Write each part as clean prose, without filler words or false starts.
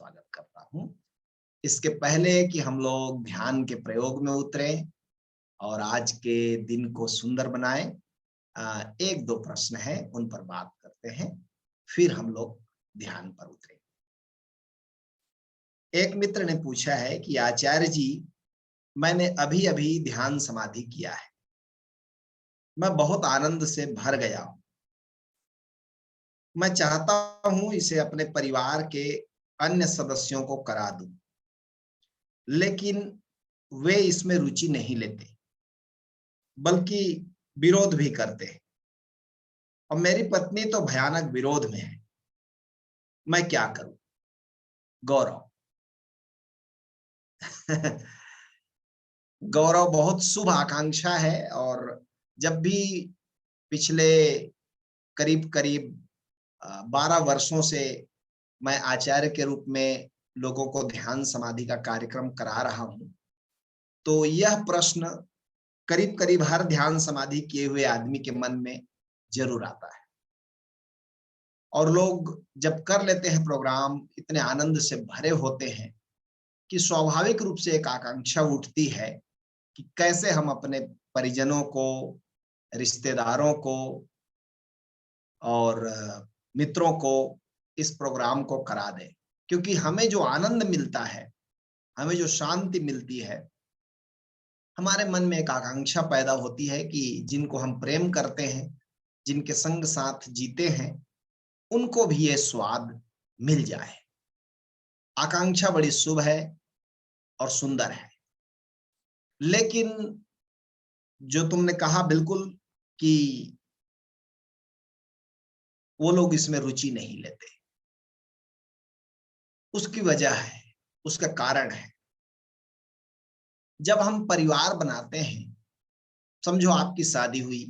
स्वागत करता हूं। इसके पहले कि हम लोग ध्यान के प्रयोग में उतरें और आज के दिन को सुंदर बनाएं, एक दो प्रश्न हैं, उन पर बात करते हैं, फिर हम लोग ध्यान पर उतरें। एक मित्र ने पूछा है कि आचार्य जी, मैंने अभी अभी ध्यान समाधि किया है, मैं बहुत आनंद से भर गया हूं। मैं चाहता हूं इसे अपने परिवार के अन्य सदस्यों को करा दूं, लेकिन वे इसमें रुचि नहीं लेते, बल्कि विरोध भी करते हैं। और मेरी पत्नी तो भयानक विरोध में है। मैं क्या करूं? गौरव। गौरव, बहुत शुभ आकांक्षा है। और जब भी पिछले करीब करीब 12 वर्षों से मैं आचार्य के रूप में लोगों को ध्यान समाधि का कार्यक्रम करा रहा हूं, तो यह प्रश्न करीब करीब हर ध्यान समाधि किए हुए आदमी के मन में जरूर आता है। और लोग जब कर लेते हैं प्रोग्राम, इतने आनंद से भरे होते हैं कि स्वाभाविक रूप से एक आकांक्षा उठती है कि कैसे हम अपने परिजनों को, रिश्तेदारों को और मित्रों को इस प्रोग्राम को करा दें। क्योंकि हमें जो आनंद मिलता है, हमें जो शांति मिलती है, हमारे मन में एक आकांक्षा पैदा होती है कि जिनको हम प्रेम करते हैं, जिनके संग साथ जीते हैं, उनको भी ये स्वाद मिल जाए। आकांक्षा बड़ी शुभ है और सुंदर है। लेकिन जो तुमने कहा बिल्कुल कि वो लोग इसमें रुचि नहीं लेते, उसकी वजह है, उसका कारण है। जब हम परिवार बनाते हैं, समझो आपकी शादी हुई,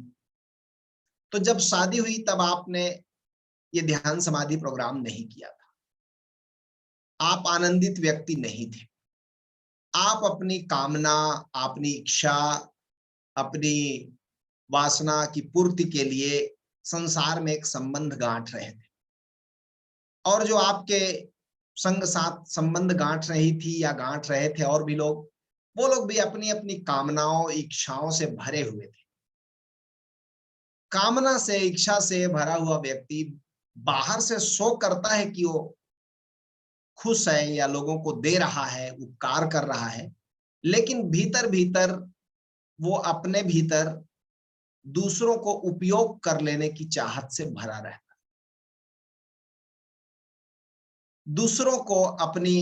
तो जब शादी हुई तब आपने ये ध्यान समाधि प्रोग्राम नहीं किया था। आप आनंदित व्यक्ति नहीं थे। आप अपनी कामना, अपनी इच्छा, अपनी वासना की पूर्ति के लिए संसार में एक संबंध गांठ रहे थे। और जो आपके संग साथ संबंध गांठ रही थी या गांठ रहे थे और भी लोग, वो लोग भी अपनी अपनी कामनाओं, इच्छाओं से भरे हुए थे। कामना से, इच्छा से भरा हुआ व्यक्ति बाहर से शो करता है कि वो खुश है या लोगों को दे रहा है, उपकार कर रहा है, लेकिन भीतर भीतर वो अपने भीतर दूसरों को उपयोग कर लेने की चाहत से भरा रहता है। दूसरों को अपनी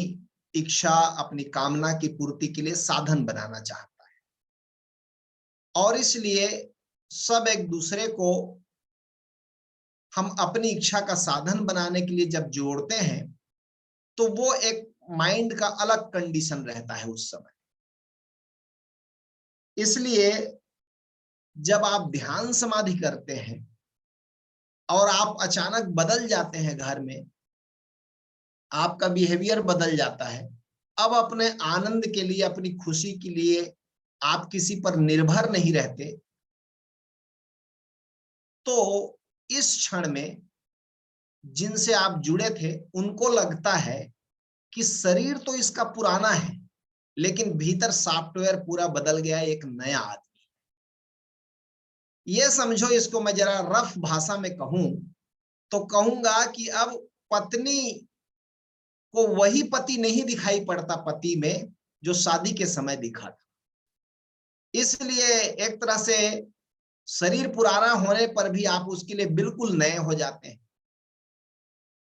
इच्छा, अपनी कामना की पूर्ति के लिए साधन बनाना चाहता है। और इसलिए सब एक दूसरे को हम अपनी इच्छा का साधन बनाने के लिए जब जोड़ते हैं, तो वो एक माइंड का अलग कंडीशन रहता है उस समय। इसलिए जब आप ध्यान समाधि करते हैं और आप अचानक बदल जाते हैं, घर में आपका बिहेवियर बदल जाता है, अब अपने आनंद के लिए, अपनी खुशी के लिए आप किसी पर निर्भर नहीं रहते, तो इस क्षण में जिनसे आप जुड़े थे उनको लगता है कि शरीर तो इसका पुराना है, लेकिन भीतर सॉफ्टवेयर पूरा बदल गया, एक नया आदमी। ये समझो, इसको मैं जरा रफ भाषा में कहूं तो कहूंगा कि अब पत्नी को वही पति नहीं दिखाई पड़ता पति में जो शादी के समय दिखा था। इसलिए एक तरह से शरीर पुराना होने पर भी आप उसके लिए बिल्कुल नए हो जाते हैं।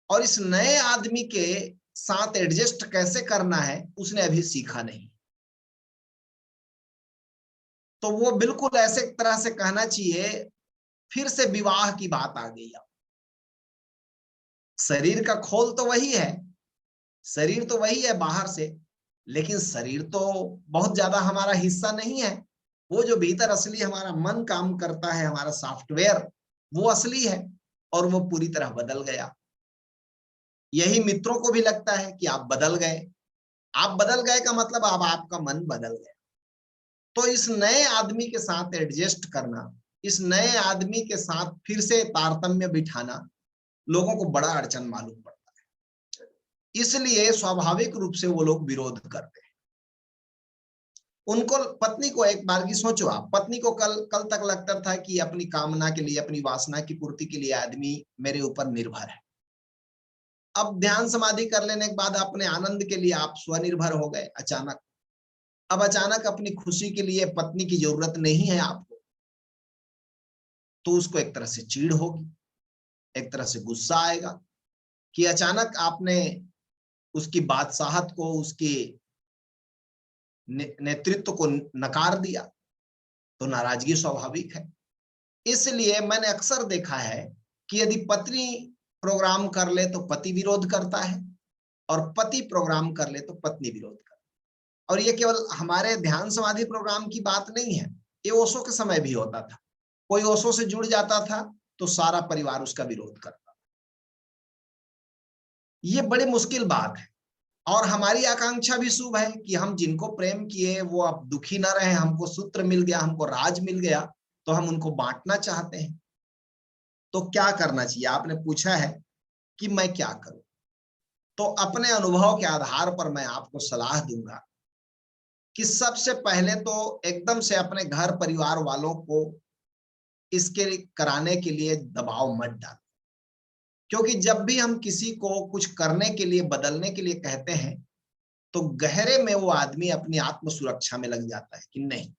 और इस नए आदमी के साथ एडजस्ट कैसे करना है उसने अभी सीखा नहीं। तो वो बिल्कुल ऐसे तरह से कहना चाहिए, फिर से विवाह की बात आ गई। अब शरीर का खोल तो वही है, शरीर तो वही है बाहर से, लेकिन शरीर तो बहुत ज्यादा हमारा हिस्सा नहीं है। वो जो भीतर असली हमारा मन काम करता है, हमारा सॉफ्टवेयर, वो असली है और वो पूरी तरह बदल गया। यही मित्रों को भी लगता है कि आप बदल गए। आप बदल गए का मतलब अब आपका मन बदल गया। तो इस नए आदमी के साथ एडजस्ट करना, इस नए आदमी के साथ फिर से तारतम्य बिठाना लोगों को बड़ा अड़चन मालूम पड़ता है। इसलिए स्वाभाविक रूप से वो लोग विरोध करते हैं। उनको, पत्नी को, एक बार की सोचो आप, पत्नी को कल कल तक लगता था कि अपनी कामना के लिए, अपनी वासना की पूर्ति के लिए आदमी मेरे ऊपर निर्भर है। अब ध्यान समाधि कर लेने के बाद अपने आनंद के लिए आप स्वनिर्भर हो गए अचानक। अब अचानक अपनी खुशी के लिए पत्नी की जरूरत नहीं है आपको, तो उसको एक तरह से चिढ़ होगी, एक तरह से गुस्सा आएगा कि अचानक आपने उसकी बादशाहत को, उसके नेतृत्व को नकार दिया, तो नाराजगी स्वाभाविक है। इसलिए मैंने अक्सर देखा है कि यदि पत्नी प्रोग्राम कर ले तो पति विरोध करता है, और पति प्रोग्राम कर ले तो पत्नी विरोध करती है। और ये केवल हमारे ध्यान समाधि प्रोग्राम की बात नहीं है, ये ओशो के समय भी होता था। कोई ओशो से जुड़ जाता था तो सारा परिवार उसका विरोध करता। ये बड़ी मुश्किल बात है, और हमारी आकांक्षा भी शुभ है कि हम जिनको प्रेम किए वो अब दुखी ना रहे। हमको सूत्र मिल गया, हमको राज मिल गया, तो हम उनको बांटना चाहते हैं। तो क्या करना चाहिए, आपने पूछा है कि मैं क्या करूं। तो अपने अनुभव के आधार पर मैं आपको सलाह दूंगा कि सबसे पहले तो एकदम से अपने घर परिवार वालों को इसके कराने के लिए दबाव मत डाल, क्योंकि जब भी हम किसी को कुछ करने के लिए, बदलने के लिए कहते हैं, तो गहरे में वो आदमी अपनी आत्म सुरक्षा में लग जाता है कि नहीं,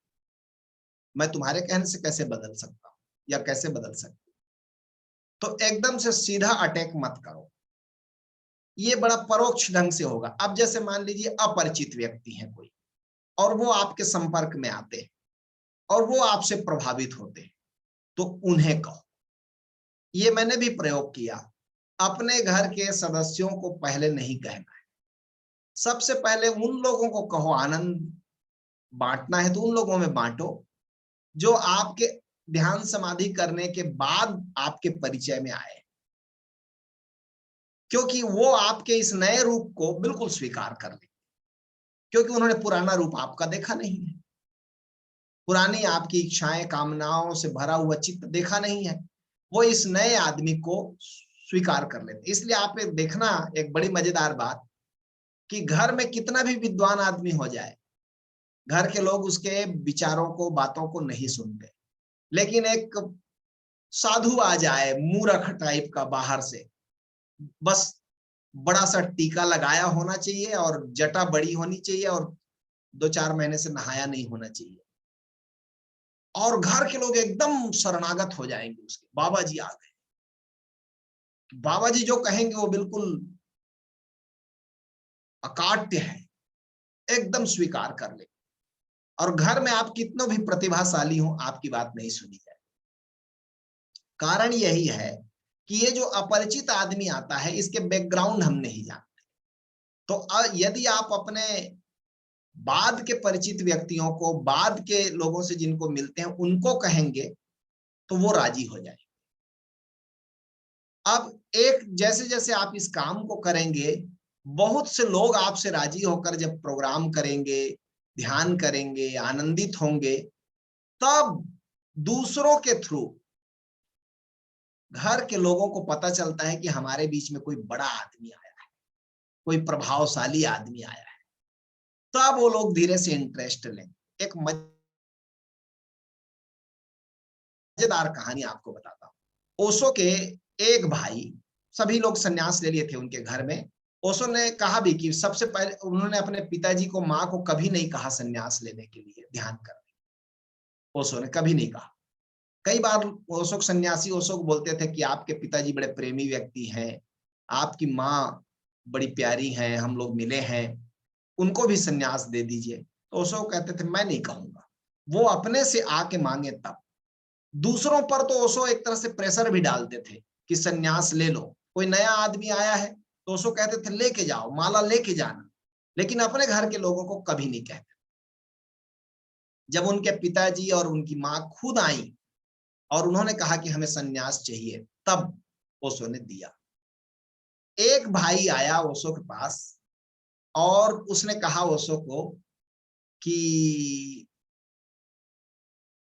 मैं तुम्हारे कहने से कैसे बदल सकता हूं या कैसे बदल सकती। तो एकदम से सीधा अटैक मत करो, ये बड़ा परोक्ष ढंग से होगा। अब जैसे मान लीजिए अपरिचित व्यक्ति है कोई, और वो आपके संपर्क में आते हैं और वो आपसे प्रभावित होते हैं, तो उन्हें कहो। ये मैंने भी प्रयोग किया। अपने घर के सदस्यों को पहले नहीं कहना है, सबसे पहले उन लोगों को कहो। आनंद बांटना है तो उन लोगों में बांटो जो आपके ध्यान समाधि करने के बाद आपके परिचय में आए, क्योंकि वो आपके इस नए रूप को बिल्कुल स्वीकार कर ले, क्योंकि उन्होंने पुराना रूप आपका देखा नहीं है, पुरानी आपकी इच्छाएं कामनाओं से भरा हुआ चित्त देखा नहीं है। वो इस नए आदमी को स्वीकार कर लेते। इसलिए आप देखना, एक बड़ी मजेदार बात, कि घर में कितना भी विद्वान आदमी हो जाए, घर के लोग उसके विचारों को, बातों को नहीं सुनते। लेकिन एक साधु आ जाए मूर्ख टाइप का बाहर से, बस बड़ा सा टीका लगाया होना चाहिए और जटा बड़ी होनी चाहिए और 2-4 महीने से नहाया नहीं होना चाहिए, और घर के लोग एकदम शरणागत हो जाएंगे उसके। बाबा जी आ गए, बाबा जी जो कहेंगे वो बिल्कुल अकाट्य है, एकदम स्वीकार कर ले। और घर में आप कितनों भी प्रतिभाशाली हो, आपकी बात नहीं सुनी जाए। कारण यही है कि ये जो अपरिचित आदमी आता है, इसके बैकग्राउंड हम नहीं जानते। तो यदि आप अपने बाद के परिचित व्यक्तियों को, बाद के लोगों से जिनको मिलते हैं, उनको कहेंगे तो वो राजी हो जाए। अब एक जैसे जैसे आप इस काम को करेंगे, बहुत से लोग आपसे राजी होकर जब प्रोग्राम करेंगे, ध्यान करेंगे, आनंदित होंगे, तब दूसरों के थ्रू घर के लोगों को पता चलता है कि हमारे बीच में कोई बड़ा आदमी आया है, कोई प्रभावशाली आदमी आया है। तब वो लोग धीरे से इंटरेस्ट लेंगे। एक मजेदार कहानी आपको बताता हूं। ओशो के एक भाई, सभी लोग सन्यास ले लिए थे उनके घर में। ओशो ने कहा भी कि सबसे पहले उन्होंने अपने पिताजी को, माँ को कभी नहीं कहा सन्यास लेने के लिए, ध्यान करने। ओशो ने कभी नहीं कहा। कई बार ओशो सन्यासी ओशो को बोलते थे कि आपके पिताजी बड़े प्रेमी व्यक्ति हैं, आपकी माँ बड़ी प्यारी हैं, हम लोग मिले हैं, उनको भी सन्यास दे दीजिए। तो ओशो कहते थे मैं नहीं कहूंगा। वो अपने से आके मांगे तब। दूसरों पर तो ओशो एक तरह से प्रेशर भी डालते थे कि सन्यास ले लो। कोई नया आदमी आया है तो ओशो कहते थे लेके जाओ, माला लेके जाना, लेकिन अपने घर के लोगों को कभी नहीं कहते। जब उनके पिताजी और उनकी माँ खुद आई और उन्होंने कहा कि हमें सन्यास चाहिए, तब ओशो ने दिया। एक भाई आया ओशो के पास और उसने कहा ओशो को कि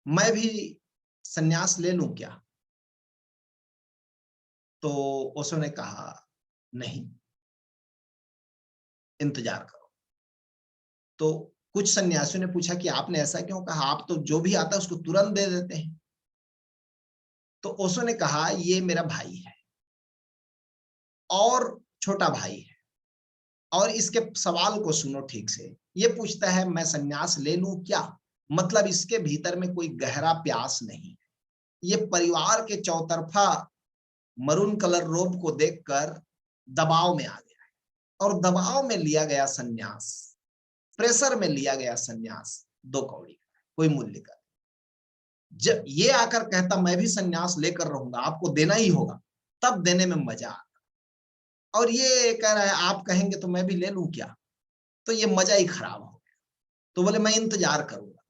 मैं भी सन्यास ले लूं क्या? तो ओशो ने कहा नहीं, इंतजार करो। तो कुछ सन्यासियों ने पूछा कि आपने ऐसा क्यों कहा, आप तो जो भी आता है उसको तुरंत दे देते हैं। तो ओशो ने कहा, ये मेरा भाई है और छोटा भाई है, और इसके सवाल को सुनो ठीक से। ये पूछता है मैं सन्यास ले लूं क्या, मतलब इसके भीतर में कोई गहरा प्यास नहीं है। ये परिवार के चौतरफा मरून कलर रोब को देखकर दबाव में आ गया है, और दबाव में लिया गया सन्यास, प्रेशर में लिया गया सन्यास 2 कौड़ी का, कोई मूल्य का। जब ये आकर कहता मैं भी सन्यास लेकर रहूंगा, आपको देना ही होगा, तब देने में मजा आता। और ये कह रहा है आप कहेंगे तो मैं भी ले लूं क्या, तो ये मजा ही खराब हो गया। तो बोले मैं इंतजार करूंगा।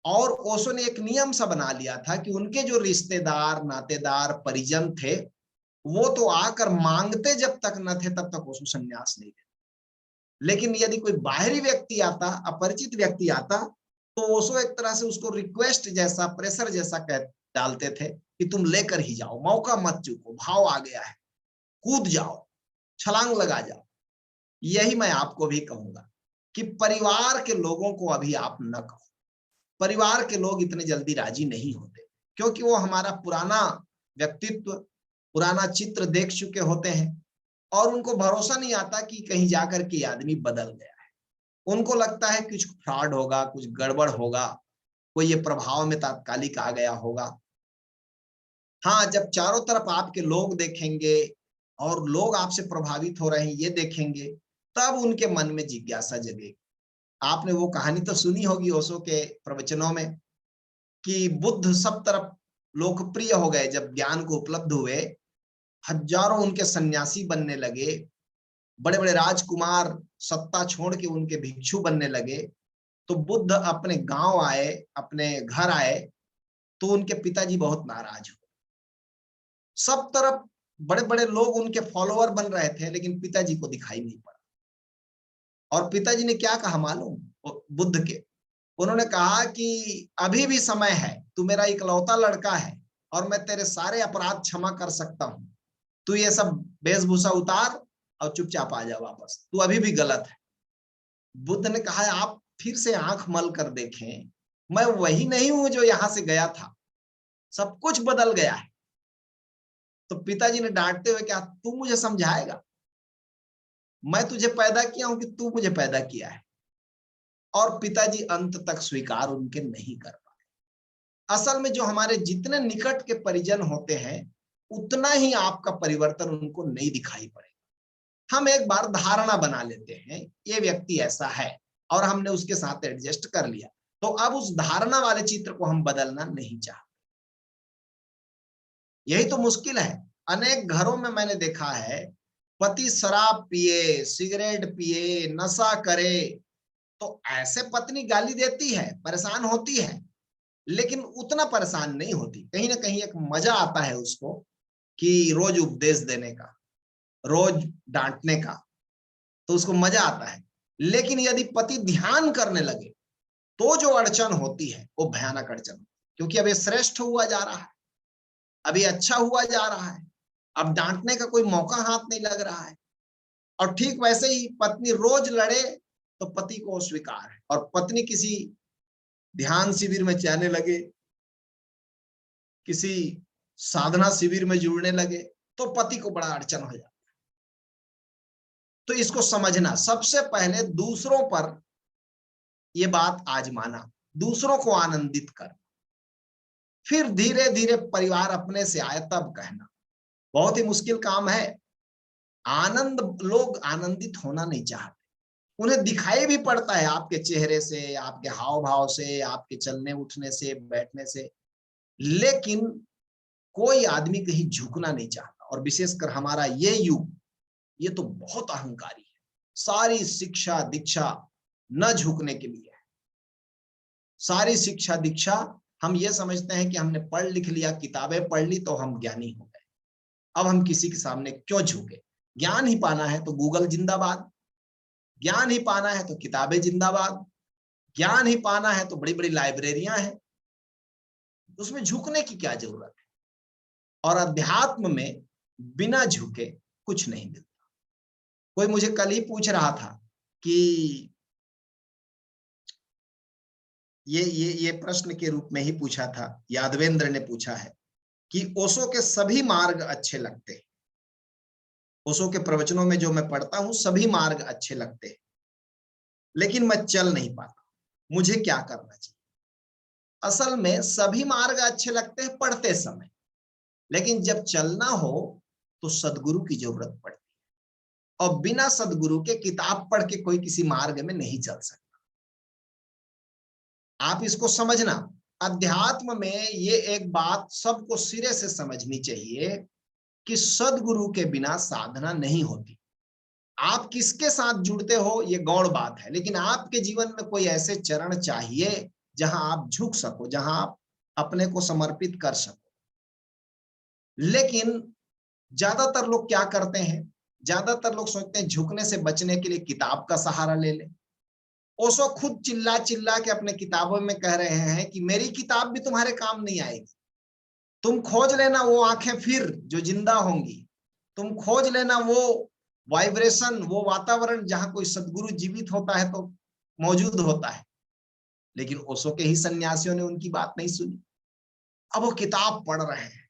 और ओशो ने एक नियम सा बना लिया था कि उनके जो रिश्तेदार, नातेदार, परिजन थे, वो तो आकर मांगते जब तक न थे तब तक ओशो सन्यास नहीं देते। लेकिन यदि कोई बाहरी व्यक्ति आता, अपरिचित व्यक्ति आता, तो ओशो एक तरह से उसको रिक्वेस्ट जैसा, प्रेशर जैसा कह डालते थे कि तुम लेकर ही जाओ, मौका मत चूको, भाव आ गया है, कूद जाओ, छलांग लगा जाओ। यही मैं आपको भी कहूंगा कि परिवार के लोगों को अभी आप न कहो। परिवार के लोग इतने जल्दी राजी नहीं होते, क्योंकि वो हमारा पुराना व्यक्तित्व, पुराना चित्र देख चुके होते हैं, और उनको भरोसा नहीं आता कि कहीं जाकर के आदमी बदल गया है। उनको लगता है कुछ फ्रॉड होगा, कुछ गड़बड़ होगा, कोई ये प्रभाव में तात्कालिक आ गया होगा। हाँ, जब चारों तरफ आपके लोग देखेंगे और लोग आपसे प्रभावित हो रहे हैं ये देखेंगे, तब उनके मन में जिज्ञासा जगेगी। आपने वो कहानी तो सुनी होगी ओशो के प्रवचनों में कि बुद्ध सब तरफ लोकप्रिय हो गए, जब ज्ञान को उपलब्ध हुए, हजारों उनके सन्यासी बनने लगे, बड़े बड़े राजकुमार सत्ता छोड़ के उनके भिक्षु बनने लगे। तो बुद्ध अपने गांव आए, अपने घर आए, तो उनके पिताजी बहुत नाराज हुए। सब तरफ बड़े बड़े लोग उनके फॉलोअर बन रहे थे, लेकिन पिताजी को दिखाई नहीं पड़ा। और पिताजी ने क्या कहा मालूम बुद्ध के, उन्होंने कहा कि अभी भी समय है, तू मेरा इकलौता लड़का है और मैं तेरे सारे अपराध क्षमा कर सकता हूं। तू ये सब वेशभूषा उतार और चुपचाप आ जा वापस, तू अभी भी गलत है। बुद्ध ने कहा आप फिर से आंख मल कर देखें, मैं वही नहीं हूं जो यहां से गया था, सब कुछ बदल गया है। तो पिताजी ने डांटते हुए कहा तू मुझे समझाएगा, मैं तुझे पैदा किया हूं कि तू मुझे पैदा किया है। और पिताजी अंत तक स्वीकार उनके नहीं कर पाए। असल में जो हमारे जितने निकट के परिजन होते हैं, उतना ही आपका परिवर्तन उनको नहीं दिखाई पड़ेगा। हम एक बार धारणा बना लेते हैं ये व्यक्ति ऐसा है, और हमने उसके साथ एडजस्ट कर लिया, तो अब उस धारणा वाले चित्र को हम बदलना नहीं चाहते। यही तो मुश्किल है। अनेक घरों में मैंने देखा है, पति शराब पिए, सिगरेट पिए, नशा करे, तो ऐसे पत्नी गाली देती है, परेशान होती है, लेकिन उतना परेशान नहीं होती। कहीं ना कहीं एक मजा आता है उसको कि रोज उपदेश देने का, रोज डांटने का, तो उसको मजा आता है। लेकिन यदि पति ध्यान करने लगे, तो जो अड़चन होती है वो भयानक अड़चन, क्योंकि अब ये श्रेष्ठ हुआ जा रहा है, अभी अच्छा हुआ जा रहा है, अब डांटने का कोई मौका हाथ नहीं लग रहा है। और ठीक वैसे ही पत्नी रोज लड़े तो पति को स्वीकार है, और पत्नी किसी ध्यान शिविर में जाने लगे, किसी साधना शिविर में जुड़ने लगे, तो पति को बड़ा अड़चन हो जाता है। तो इसको समझना, सबसे पहले दूसरों पर यह बात आजमाना, दूसरों को आनंदित कर, फिर धीरे धीरे परिवार अपने से आए तब कहना। बहुत ही मुश्किल काम है। आनंद, लोग आनंदित होना नहीं चाहते, उन्हें दिखाई भी पड़ता है आपके चेहरे से, आपके हाव भाव से, आपके चलने उठने से, बैठने से, लेकिन कोई आदमी कहीं झुकना नहीं चाहता। और विशेषकर हमारा ये युग, ये तो बहुत अहंकारी है। सारी शिक्षा दीक्षा न झुकने के लिए है। सारी शिक्षा दीक्षा हम ये समझते हैं कि हमने पढ़ लिख लिया, किताबें पढ़ ली तो हम ज्ञानी हो गए, अब हम किसी के सामने क्यों झुके। ज्ञान ही पाना है तो गूगल जिंदाबाद, ज्ञान ही पाना है तो किताबें जिंदाबाद, ज्ञान ही पाना है तो बड़ी बड़ी लाइब्रेरियां हैं, उसमें झुकने की क्या जरूरत है। और अध्यात्म में बिना झुके कुछ नहीं मिलता। कोई मुझे कल ही पूछ रहा था कि ये प्रश्न के रूप में ही पूछा था, यादवेंद्र ने पूछा है कि ओशो के सभी मार्ग अच्छे लगते हैं। ओशो के प्रवचनों में जो मैं पढ़ता हूं सभी मार्ग अच्छे लगते हैं, लेकिन मैं चल नहीं पाता, मुझे क्या करना चाहिए? असल में सभी मार्ग अच्छे लगते हैं पढ़ते समय, लेकिन जब चलना हो तो सदगुरु की जरूरत पड़ती है, और बिना सदगुरु के किताब पढ़ के कोई किसी मार्ग में नहीं चल सकता। आप इसको समझना, अध्यात्म में ये एक बात सबको सिरे से समझनी चाहिए कि सदगुरु के बिना साधना नहीं होती। आप किसके साथ जुड़ते हो ये गौण बात है, लेकिन आपके जीवन में कोई ऐसे चरण चाहिए जहां आप झुक सको, जहां आप अपने को समर्पित कर सको। लेकिन ज्यादातर लोग क्या करते हैं, ज्यादातर लोग सोचते हैं झुकने से बचने के लिए किताब का सहारा ले ले। ओशो खुद चिल्ला चिल्ला के अपने किताबों में कह रहे हैं कि मेरी किताब भी तुम्हारे काम नहीं आएगी। तुम खोज लेना वो आंखें फिर जो जिंदा होंगी, तुम खोज लेना वो वाइब्रेशन, वो वातावरण जहां कोई सदगुरु जीवित होता है तो मौजूद होता है। लेकिन ओशो के ही सन्यासियों ने उनकी बात नहीं सुनी। अब वो किताब पढ़ रहे हैं,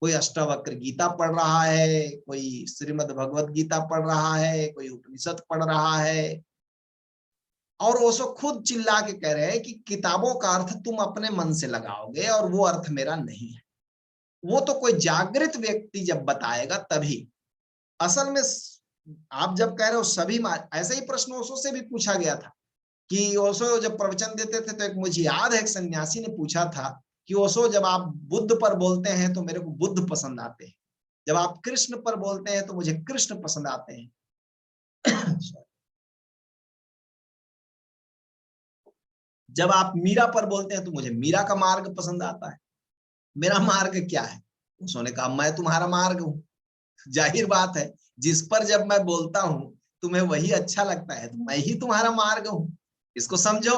कोई अष्टावक्र गीता पढ़ रहा है, कोई श्रीमद् भगवत गीता पढ़ रहा है, कोई उपनिषद पढ़ रहा है, और ओशो खुद चिल्ला के कह रहे हैं कि किताबों का अर्थ तुम अपने मन से लगाओगे और वो अर्थ मेरा नहीं है। वो तो कोई जागृत व्यक्ति जब बताएगा तभी। असल में आप जब कह रहे हो सभी, ऐसे ही प्रश्न ओशो से भी पूछा गया था कि ओशो जब प्रवचन देते थे तो एक मुझे याद है एक सन्यासी ने पूछा था कि ओशो जब आप बुद्ध पर बोलते हैं तो मेरे को बुद्ध पसंद आते हैं, जब आप कृष्ण पर बोलते हैं तो मुझे कृष्ण पसंद आते हैं जब आप मीरा पर बोलते हैं तो मुझे मीरा का मार्ग पसंद आता है। मेरा मार्ग क्या है? उसने कहा मैं तुम्हारा मार्ग हूं। जाहिर बात है, जिस पर जब मैं बोलता हूं तुम्हें वही अच्छा लगता है तो मैं ही तुम्हारा मार्ग हूं। इसको समझो।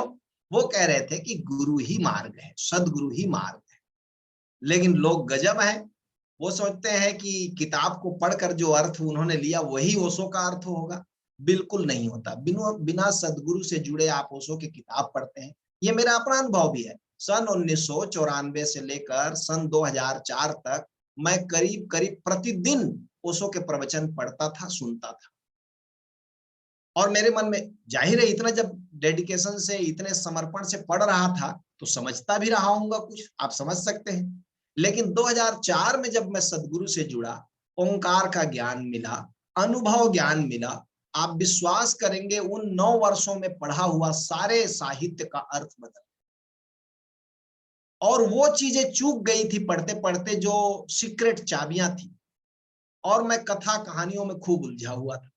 वो कह रहे थे कि गुरु ही मार्ग है, सदगुरु ही मार्ग है। लेकिन लोग गजब है, वो सोचते हैं कि किताब को पढ़कर जो अर्थ उन्होंने लिया वही ओशो का अर्थ होगा। बिल्कुल नहीं होता। बिना सदगुरु से जुड़े आप ओशो की किताब पढ़ते हैं, ये मेरा अपना अनुभव भी है। सन 1994 से लेकर सन 2004 तक मैं करीब करीब प्रतिदिन ओशो के प्रवचन पढ़ता था, सुनता था, और मेरे मन में जाहिर है इतना जब डेडिकेशन से, इतने समर्पण से पढ़ रहा था तो समझता भी रहा हूंगा कुछ, आप समझ सकते हैं। लेकिन 2004 में जब मैं सदगुरु से जुड़ा, ओंकार का ज्ञान मिला, अनुभव ज्ञान मिला, आप विश्वास करेंगे उन 9 वर्षों में पढ़ा हुआ सारे साहित्य का अर्थ बदल, और वो चीजें चूक गई थी पढ़ते पढ़ते जो सीक्रेट चाबियां थी, और मैं कथा कहानियों में खूब उलझा हुआ था।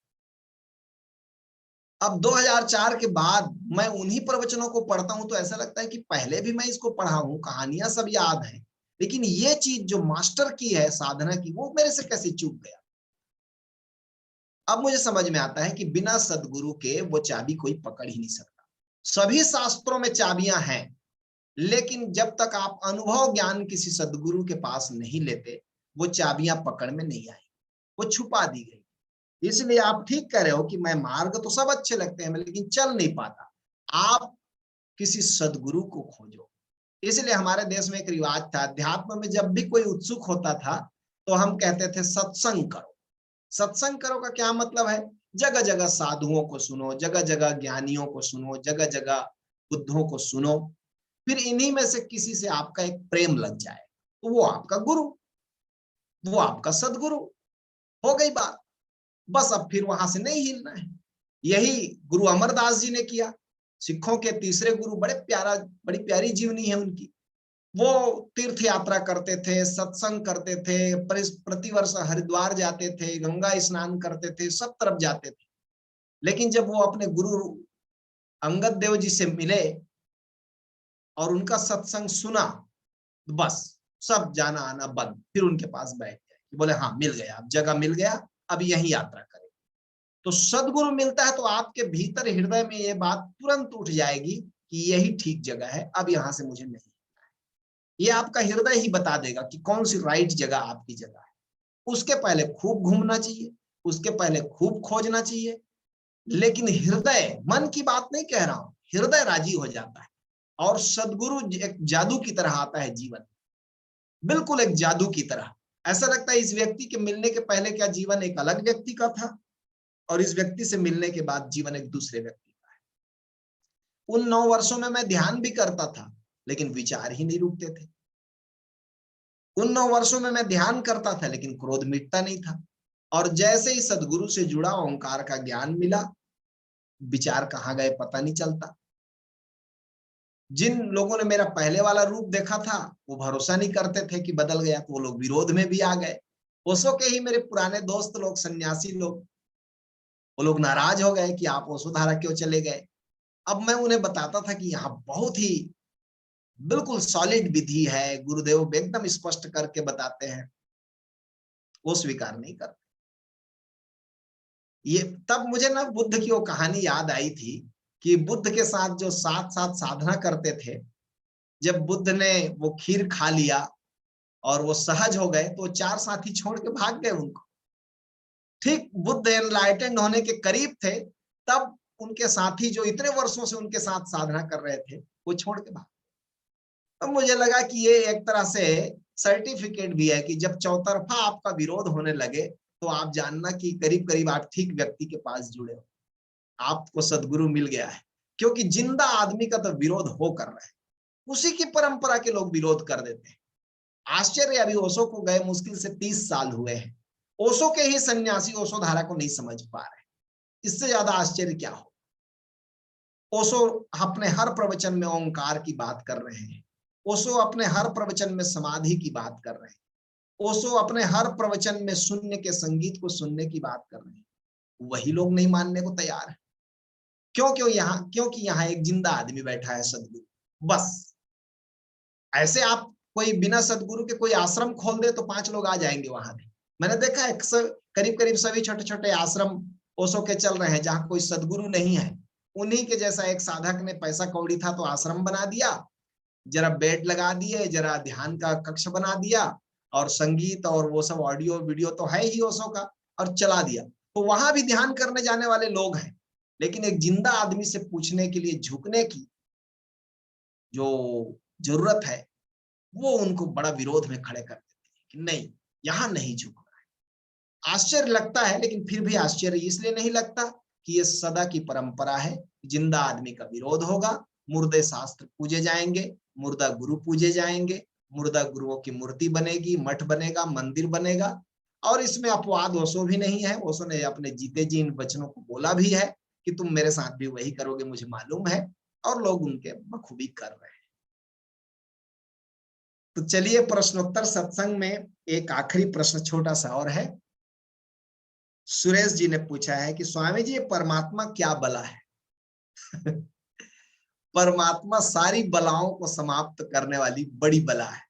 अब 2004 के बाद मैं उन्हीं प्रवचनों को पढ़ता हूं तो ऐसा लगता है कि पहले भी मैं इसको पढ़ा हूं, कहानियां सब याद हैं, लेकिन ये चीज जो मास्टर की है साधना की, वो मेरे से कैसे चूक गया। अब मुझे समझ में आता है कि बिना सदगुरु के वो चाबी कोई पकड़ ही नहीं सकता। सभी शास्त्रों में चाबियां हैं, लेकिन जब तक आप अनुभव ज्ञान किसी सदगुरु के पास नहीं लेते, वो चाबियां पकड़ में नहीं आई, वो छुपा दी गई। इसलिए आप ठीक कह रहे हो कि मैं मार्ग तो सब अच्छे लगते हैं लेकिन चल नहीं पाता। आप किसी सदगुरु को खोजो। इसलिए हमारे देश में एक रिवाज था, अध्यात्म में जब भी कोई उत्सुक होता था तो हम कहते थे सत्संग करो। सत्संग करो का क्या मतलब है? जगह जगह साधुओं को सुनो, जगह जगह ज्ञानियों को सुनो, जगह जगह बुद्धों को सुनो, फिर इन्हीं में से किसी से आपका एक प्रेम लग जाए तो वो आपका गुरु, वो आपका सदगुरु। हो गई बात। बस अब फिर वहां से नहीं हिलना है। यही गुरु अमरदास जी ने किया। सिखों के तीसरे गुरु, बड़ी प्यारी जीवनी है उनकी। वो तीर्थ यात्रा करते थे, सत्संग करते थे, प्रतिवर्ष हरिद्वार जाते थे, गंगा स्नान करते थे, सब तरफ जाते थे। लेकिन जब वो अपने गुरु अंगद देव जी से मिले और उनका सत्संग सुना, बस सब जाना आना बंद। फिर उनके पास बैठ गए, बोले हाँ मिल गया, अब जगह मिल गया, अब यही यात्रा करें। तो सदगुरु मिलता है तो आपके भीतर हृदय में ये बात तुरंत उठ जाएगी कि यही ठीक जगह है, अब यहां से मुझे नहीं। ये आपका हृदय ही बता देगा कि कौन सी राइट जगह आपकी जगह है। उसके पहले खूब घूमना चाहिए, उसके पहले खूब खोजना चाहिए, लेकिन हृदय, मन की बात नहीं कह रहा हूं, हृदय राजी हो जाता है और सदगुरु एक जादू की तरह आता है जीवन, बिल्कुल एक जादू की तरह। ऐसा लगता है इस व्यक्ति के मिलने के पहले क्या जीवन एक अलग व्यक्ति का था और इस व्यक्ति से मिलने के बाद जीवन एक दूसरे व्यक्ति का है। उन 9 वर्षों में मैं ध्यान भी करता था लेकिन विचार ही नहीं रुकते थे। उन 9 वर्षों में मैं ध्यान करता था लेकिन क्रोध मिटता नहीं था। और जैसे ही सदगुरु से जुड़ा, ओंकार का ज्ञान मिला, विचार कहाँ गए पता नहीं चलता। जिन लोगों ने मेरा पहले वाला रूप देखा था वो भरोसा नहीं करते थे कि बदल गया, तो वो लोग विरोध में भी आ गए। ओशो के ही मेरे पुराने दोस्त लोग, सन्यासी लोग, वो लोग नाराज हो गए कि आप ओशो धारा क्यों चले गए। अब मैं उन्हें बताता था कि यहाँ बहुत ही बिल्कुल सॉलिड विधि है, गुरुदेव एकदम स्पष्ट करके बताते हैं, वो स्वीकार नहीं करते। ये तब मुझे ना बुद्ध की वो कहानी याद आई थी कि बुद्ध के साथ जो साथ साथ साधना करते थे, जब बुद्ध ने वो खीर खा लिया और वो सहज हो गए तो 4 साथी छोड़ के भाग गए उनको। ठीक बुद्ध एनलाइटेंड होने के करीब थे, तब उनके साथी जो इतने वर्षों से उनके साथ साधना कर रहे थे वो छोड़ के भाग। तो मुझे लगा कि ये एक तरह से सर्टिफिकेट भी है कि जब चौतरफा आपका विरोध होने लगे तो आप जानना कि करीब करीब आप ठीक व्यक्ति के पास जुड़े हो, आपको सदगुरु मिल गया है। क्योंकि जिंदा आदमी का तो विरोध हो कर रहा है, उसी की परंपरा के लोग विरोध कर देते हैं। आश्चर्य, अभी ओशो को गए मुश्किल से 30 साल हुए हैं, ओशो के ही सन्यासी ओशो धारा को नहीं समझ पा रहे। इससे ज्यादा आश्चर्य क्या हो। ओशो अपने हर प्रवचन में ओंकार की बात कर रहे हैं, ओशो अपने हर प्रवचन में समाधि की बात कर रहे हैं, ओशो अपने हर प्रवचन में शून्य के संगीत को सुनने की बात कर रहे हैं। वही लोग नहीं मानने को तैयार है। क्योंकि यहाँ एक जिंदा आदमी बैठा है, सदगुरु। बस ऐसे आप कोई बिना सदगुरु के कोई आश्रम खोल दे तो 5 लोग आ जाएंगे वहां भी। मैंने देखा है करीब करीब सभी छोटे छोटे आश्रम ओशो के चल रहे हैं जहां कोई सदगुरु नहीं है। उन्हीं के जैसा एक साधक ने पैसा कौड़ी था तो आश्रम बना दिया, जरा बेड लगा दिए, जरा ध्यान का कक्ष बना दिया और संगीत और वो सब ऑडियो वीडियो तो है ही ओशो का, और चला दिया। तो वहां भी ध्यान करने जाने वाले लोग हैं, लेकिन एक जिंदा आदमी से पूछने के लिए झुकने की जो जरूरत है वो उनको बड़ा विरोध में खड़े कर देते हैं कि नहीं, यहां नहीं झुकना है। आश्चर्य लगता है, लेकिन फिर भी आश्चर्य इसलिए नहीं लगता कि ये सदा की परंपरा है। जिंदा आदमी का विरोध होगा, मुर्दे शास्त्र पूजे जाएंगे, मुर्दा गुरु पूजे जाएंगे, मुर्दा गुरुओं की मूर्ति बनेगी, मठ बनेगा, मंदिर बनेगा। और इसमें अपवाद ओशो भी नहीं है। ओशो ने अपने जीते जी इन वचनों को बोला भी है कि तुम मेरे साथ भी वही करोगे, मुझे मालूम है, और लोग उनके बखूबी कर रहे हैं। तो चलिए प्रश्नोत्तर सत्संग में एक आखिरी प्रश्न छोटा सा और है। सुरेश जी ने पूछा है कि स्वामी जी, परमात्मा क्या बला है? परमात्मा सारी बलाओं को समाप्त करने वाली बड़ी बला है।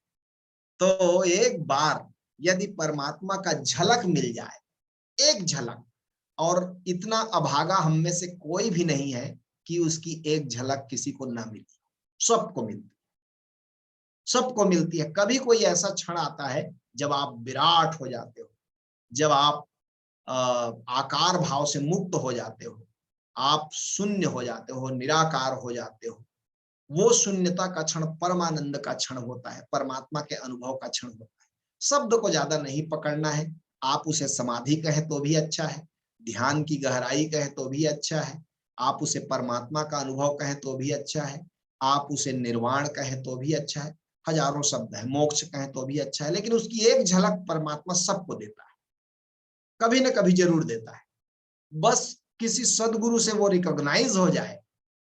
तो एक बार यदि परमात्मा का झलक मिल जाए, एक झलक, और इतना अभागा हम में से कोई भी नहीं है कि उसकी एक झलक किसी को ना मिले, सबको मिलती, सबको मिलती है। कभी कोई ऐसा क्षण आता है जब आप विराट हो जाते हो, जब आप आकार भाव से मुक्त हो जाते हो, आप शून्य हो जाते हो, निराकार हो जाते हो। वो शून्यता का क्षण परमानंद का क्षण होता है, परमात्मा के अनुभव का क्षण होता है। शब्द को ज्यादा नहीं पकड़ना है। आप उसे समाधि कहे तो भी अच्छा है, ध्यान की गहराई कहे तो भी अच्छा है, आप उसे परमात्मा का अनुभव कहे तो भी अच्छा है, आप उसे निर्वाण कहे तो भी अच्छा है, हजारों शब्द है, मोक्ष कहे तो भी अच्छा है। लेकिन उसकी एक झलक परमात्मा सबको देता है, कभी ना कभी जरूर देता है। बस किसी सदगुरु से वो रिकॉग्नाइज हो जाए,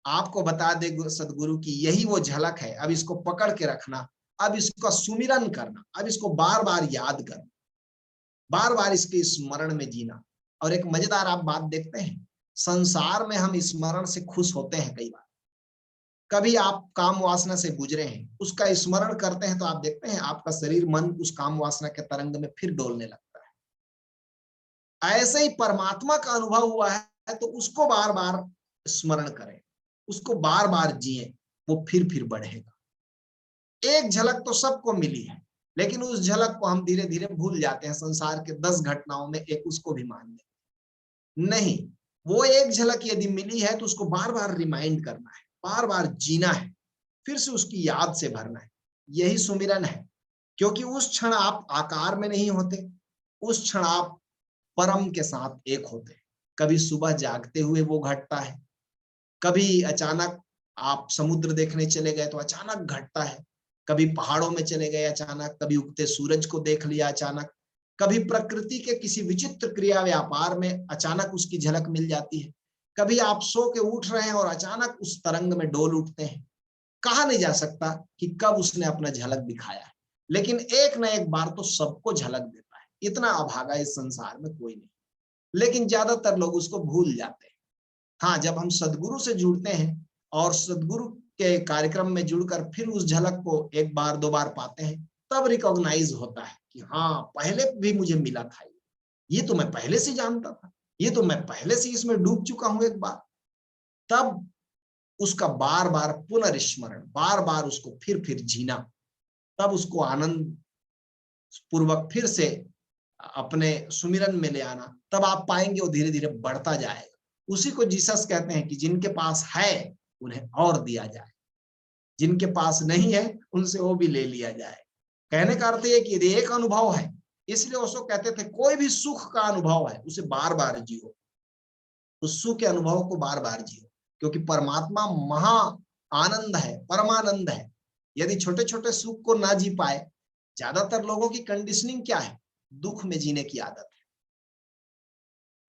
आपको बता दे सदगुरु की यही वो झलक है, अब इसको पकड़ के रखना, अब इसका सुमिरन करना, अब इसको बार बार याद करना, बार बार इसके स्मरण में जीना। और एक मजेदार आप बात देखते हैं, संसार में हम स्मरण से खुश होते हैं कई बार। कभी आप काम वासना से गुजरे हैं, उसका स्मरण करते हैं तो आप देखते हैं आपका शरीर मन उस काम वासना के तरंग में फिर डोलने लगता है। ऐसे ही परमात्मा का अनुभव हुआ है तो उसको बार बार स्मरण करें, उसको बार बार जिए, वो फिर बढ़ेगा। एक झलक तो सबको मिली है, लेकिन उस झलक को हम धीरे धीरे भूल जाते हैं। संसार के 10 घटनाओं में एक उसको भी मान लेते नहीं, वो एक झलक यदि मिली है तो उसको बार बार रिमाइंड करना है, बार बार जीना है, फिर से उसकी याद से भरना है। यही सुमिरन है, क्योंकि उस क्षण आप आकार में नहीं होते, उस क्षण आप परम के साथ एक होते हैं। कभी सुबह जागते हुए वो घटता है, कभी अचानक आप समुद्र देखने चले गए तो अचानक घटता है, कभी पहाड़ों में चले गए अचानक, कभी उगते सूरज को देख लिया अचानक, कभी प्रकृति के किसी विचित्र क्रिया व्यापार में अचानक उसकी झलक मिल जाती है, कभी आप सो के उठ रहे हैं और अचानक उस तरंग में डोल उठते हैं। कहा नहीं जा सकता कि कब उसने अपना झलक दिखाया है, लेकिन एक न एक बार तो सबको झलक देता है। इतना अभागा इस संसार में कोई नहीं, लेकिन ज्यादातर लोग उसको भूल जाते हैं। हाँ, जब हम सदगुरु से जुड़ते हैं और सदगुरु के कार्यक्रम में जुड़कर फिर उस झलक को एक बार दो बार पाते हैं, तब रिकॉग्नाइज होता है कि हाँ, पहले भी मुझे मिला था, ये तो मैं पहले से जानता था, ये तो मैं पहले से इसमें डूब चुका हूं एक बार। तब उसका बार बार पुनर्स्मरण, बार बार उसको फिर जीना, तब उसको आनंद पूर्वक फिर से अपने सुमिरन में ले आना, तब आप पाएंगे वो धीरे धीरे बढ़ता जाएगा। उसी को जीसस कहते हैं कि जिनके पास है उन्हें और दिया जाए, जिनके पास नहीं है उनसे वो भी ले लिया जाए। कहने का अर्थ है कि यदि एक अनुभव है, इसलिए उसको कहते थे कोई भी सुख का अनुभव है उसे बार बार जियो, उस सुख के अनुभव को बार बार जियो, क्योंकि परमात्मा महा आनंद है, परमानंद है। यदि छोटे छोटे सुख को ना जी पाए, ज्यादातर लोगों की कंडीशनिंग क्या है, दुख में जीने की आदत है।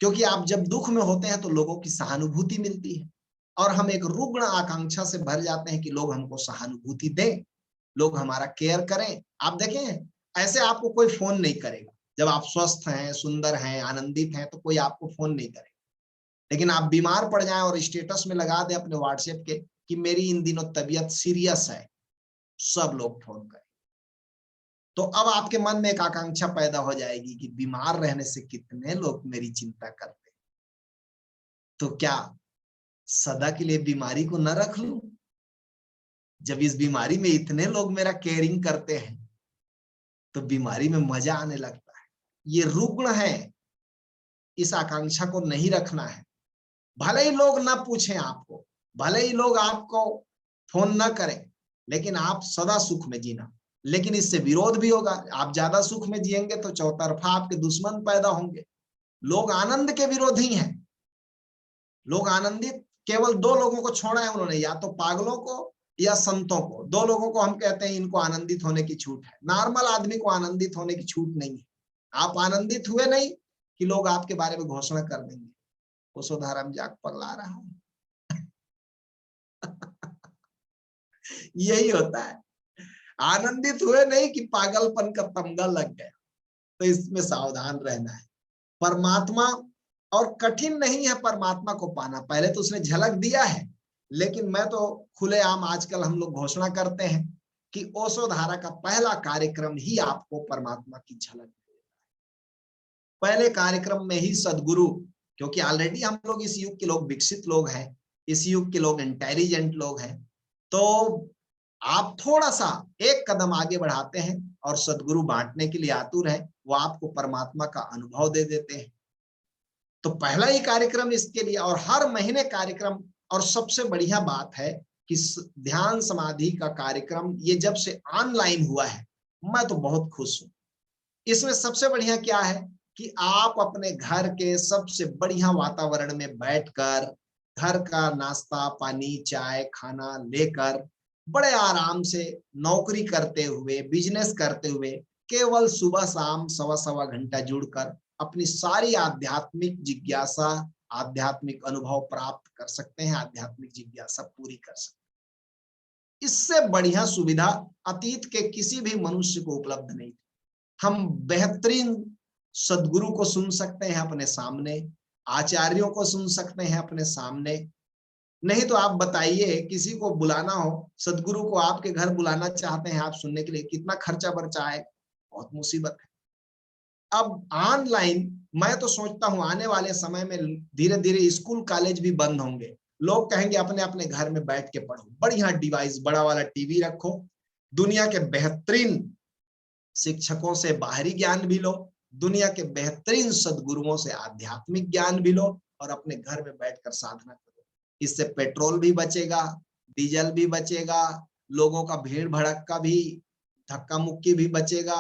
क्योंकि आप जब दुख में होते हैं तो लोगों की सहानुभूति मिलती है, और हम एक रुग्ण आकांक्षा से भर जाते हैं कि लोग हमको सहानुभूति दें, लोग हमारा केयर करें। आप देखें, ऐसे आपको कोई फोन नहीं करेगा जब आप स्वस्थ हैं, सुंदर हैं, आनंदित हैं, तो कोई आपको फोन नहीं करेगा। लेकिन आप बीमार पड़ जाएं और स्टेटस में लगा दें अपने व्हाट्सएप के कि मेरी इन दिनों तबीयत सीरियस है, सब लोग फोन करें। तो अब आपके मन में एक आकांक्षा पैदा हो जाएगी कि बीमार रहने से कितने लोग मेरी चिंता करते हैं, तो क्या सदा के लिए बीमारी को न रख लूं? जब इस बीमारी में इतने लोग मेरा केयरिंग करते हैं तो बीमारी में मजा आने लगता है। ये रुग्ण है, इस आकांक्षा को नहीं रखना है। भले ही लोग ना पूछें आपको, भले ही लोग आपको फोन ना करें, लेकिन आप सदा सुख में जीना। लेकिन इससे विरोध भी होगा, आप ज्यादा सुख में जिएंगे तो चौतरफा आपके दुश्मन पैदा होंगे। लोग आनंद के विरोधी हैं। लोग आनंदित केवल दो लोगों को छोड़ा है उन्होंने, या तो पागलों को या संतों को। दो लोगों को हम कहते हैं इनको आनंदित होने की छूट है, नॉर्मल आदमी को आनंदित होने की छूट नहीं है। आप आनंदित हुए नहीं कि लोग आपके बारे में घोषणा कर देंगे, वो सोधाराम जाग पगला रहा है। यही होता है। आनंदित हुए नहीं कि पागलपन का तमगा लग गया, तो इसमें सावधान रहना है। परमात्मा और कठिन नहीं है परमात्मा को पाना, पहले तो उसने झलक दिया है, लेकिन मैं तो खुलेआम आजकल हम लोग घोषणा करते हैं कि ओशो धारा का पहला कार्यक्रम ही आपको परमात्मा की झलक देगा। पहले कार्यक्रम में ही सदगुरु, क्योंकि ऑलरेडी हम लोग इस युग के लोग विकसित लोग हैं, इस युग के लोग इंटेलिजेंट लोग हैं, तो आप थोड़ा सा एक कदम आगे बढ़ाते हैं और सदगुरु बांटने के लिए आतुर है, वो आपको परमात्मा का अनुभव दे देते हैं। तो पहला ही कार्यक्रम इसके लिए, और हर महीने कार्यक्रम। और सबसे बढ़िया बात है कि ध्यान समाधि का कार्यक्रम ये जब से ऑनलाइन हुआ है, मैं तो बहुत खुश हूं। इसमें सबसे बढ़िया क्या है कि आप अपने घर के सबसे बढ़िया वातावरण में बैठकर घर का नाश्ता पानी चाय खाना लेकर बड़े आराम से नौकरी करते हुए, बिजनेस करते हुए, केवल सुबह शाम सवा सवा घंटा जुड़कर अपनी सारी आध्यात्मिक जिज्ञासा, आध्यात्मिक अनुभव प्राप्त कर सकते हैं, आध्यात्मिक जिज्ञासा पूरी कर सकते हैं। इससे बढ़िया सुविधा अतीत के किसी भी मनुष्य को उपलब्ध नहीं। हम बेहतरीन सदगुरु को सुन सकते हैं अपने सामने, आचार्यों को सुन सकते हैं अपने सामने। नहीं तो आप बताइए, किसी को बुलाना हो, सदगुरु को आपके घर बुलाना चाहते हैं आप सुनने के लिए, कितना खर्चा बर्चा आए, बहुत मुसीबत है। अब ऑनलाइन मैं तो सोचता हूं आने वाले समय में धीरे धीरे स्कूल कॉलेज भी बंद होंगे, लोग कहेंगे अपने अपने घर में बैठ के पढ़ो, बढ़िया डिवाइस बड़ा वाला टीवी रखो, दुनिया के बेहतरीन शिक्षकों से बाहरी ज्ञान भी लो, दुनिया के बेहतरीन सदगुरुओं से आध्यात्मिक ज्ञान भी लो, और अपने घर में बैठकर साधना करो। इससे पेट्रोल भी बचेगा, डीजल भी बचेगा, लोगों का भीड़ भड़क्का भी, धक्का मुक्की भी बचेगा,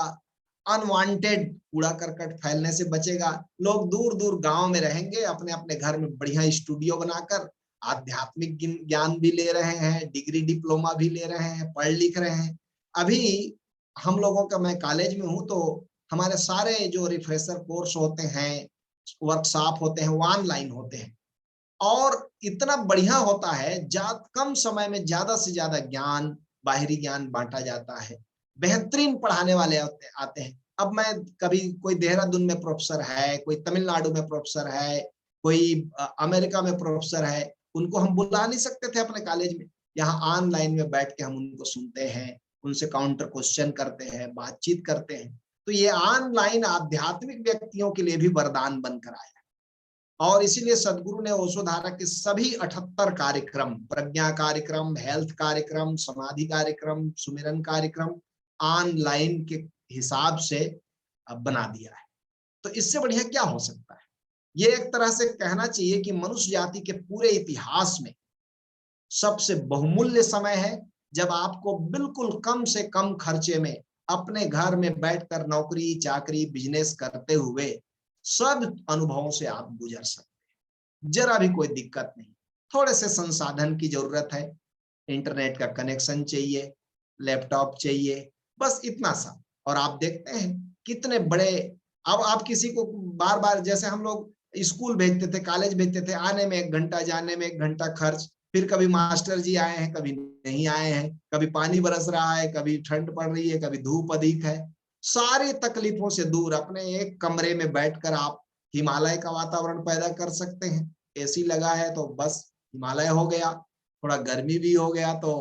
अनवांटेड कूड़ा करकट फैलने से बचेगा। लोग दूर दूर गांव में रहेंगे, अपने अपने घर में बढ़िया स्टूडियो बनाकर आध्यात्मिक ज्ञान भी ले रहे हैं, डिग्री डिप्लोमा भी ले रहे हैं, पढ़ लिख रहे हैं। अभी हम लोगों का, मैं कॉलेज में हूँ तो हमारे सारे जो रिफ्रेशर कोर्स होते हैं, वर्कशॉप होते हैं, वो ऑनलाइन होते हैं और इतना बढ़िया होता है, कम समय में ज्यादा से ज्यादा ज्ञान, बाहरी ज्ञान बांटा जाता है। बेहतरीन पढ़ाने वाले आते हैं। अब मैं कभी, कोई देहरादून में प्रोफेसर है, कोई तमिलनाडु में प्रोफेसर है, कोई अमेरिका में प्रोफेसर है, उनको हम बुला नहीं सकते थे अपने कॉलेज में। यहाँ ऑनलाइन में बैठ के हम उनको सुनते हैं, उनसे काउंटर क्वेश्चन करते हैं, बातचीत करते हैं। तो ये ऑनलाइन आध्यात्मिक व्यक्तियों के लिए भी वरदान बनकर आया और इसीलिए सदगुरु ने ओशोधारा के सभी 78 कार्यक्रम, प्रज्ञा कार्यक्रम, हेल्थ कार्यक्रम, समाधि कार्यक्रम, सुमिरन कार्यक्रम ऑनलाइन के हिसाब से बना दिया है। तो इससे बढ़िया क्या हो सकता है? ये एक तरह से कहना चाहिए कि मनुष्य जाति के पूरे इतिहास में सबसे बहुमूल्य समय है, जब आपको बिल्कुल कम से कम खर्चे में अपने घर में बैठकर नौकरी चाकरी बिजनेस करते हुए सब अनुभवों से आप गुजर सकते हैं। जरा भी कोई दिक्कत नहीं। थोड़े से संसाधन की जरूरत है, इंटरनेट का कनेक्शन चाहिए, लैपटॉप चाहिए, बस इतना सा। और आप देखते हैं कितने बड़े, अब आप किसी को बार बार, जैसे हम लोग स्कूल भेजते थे, कॉलेज भेजते थे, आने में 1 घंटा, जाने में 1 घंटा खर्च, फिर कभी मास्टर जी आए हैं, कभी नहीं आए हैं, कभी पानी बरस रहा है, कभी ठंड पड़ रही है, कभी धूप अधिक है। सारी तकलीफों से दूर अपने एक कमरे में बैठकर आप हिमालय का वातावरण पैदा कर सकते हैं। एसी लगा है तो बस हिमालय हो गया, थोड़ा गर्मी भी हो गया तो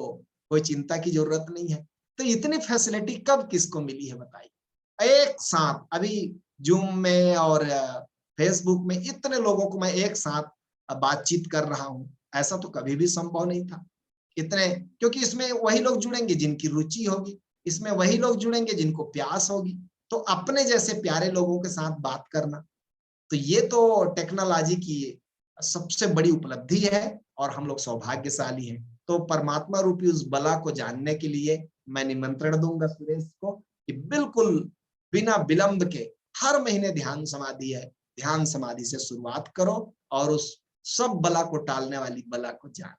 कोई चिंता की जरूरत नहीं है। तो इतनी फैसिलिटी कब किसको मिली है बताइए? एक साथ अभी जूम में और फेसबुक में इतने लोगों को मैं एक साथ बातचीत कर रहा हूँ, ऐसा तो कभी भी संभव नहीं था। इतने, क्योंकि इसमें वही लोग जुड़ेंगे जिनकी रुचि होगी, इसमें वही लोग जुड़ेंगे जिनको प्यास होगी। तो अपने जैसे प्यारे लोगों के साथ बात करना, तो ये तो टेक्नोलॉजी की सबसे बड़ी उपलब्धि है और हम लोग सौभाग्यशाली हैं। तो परमात्मा रूपी उस बला को जानने के लिए मैं निमंत्रण दूंगा सुरेश को कि बिल्कुल बिना विलंब के हर महीने ध्यान समाधि है, ध्यान समाधि से शुरुआत करो और उस सब बला को टालने वाली बला को जान।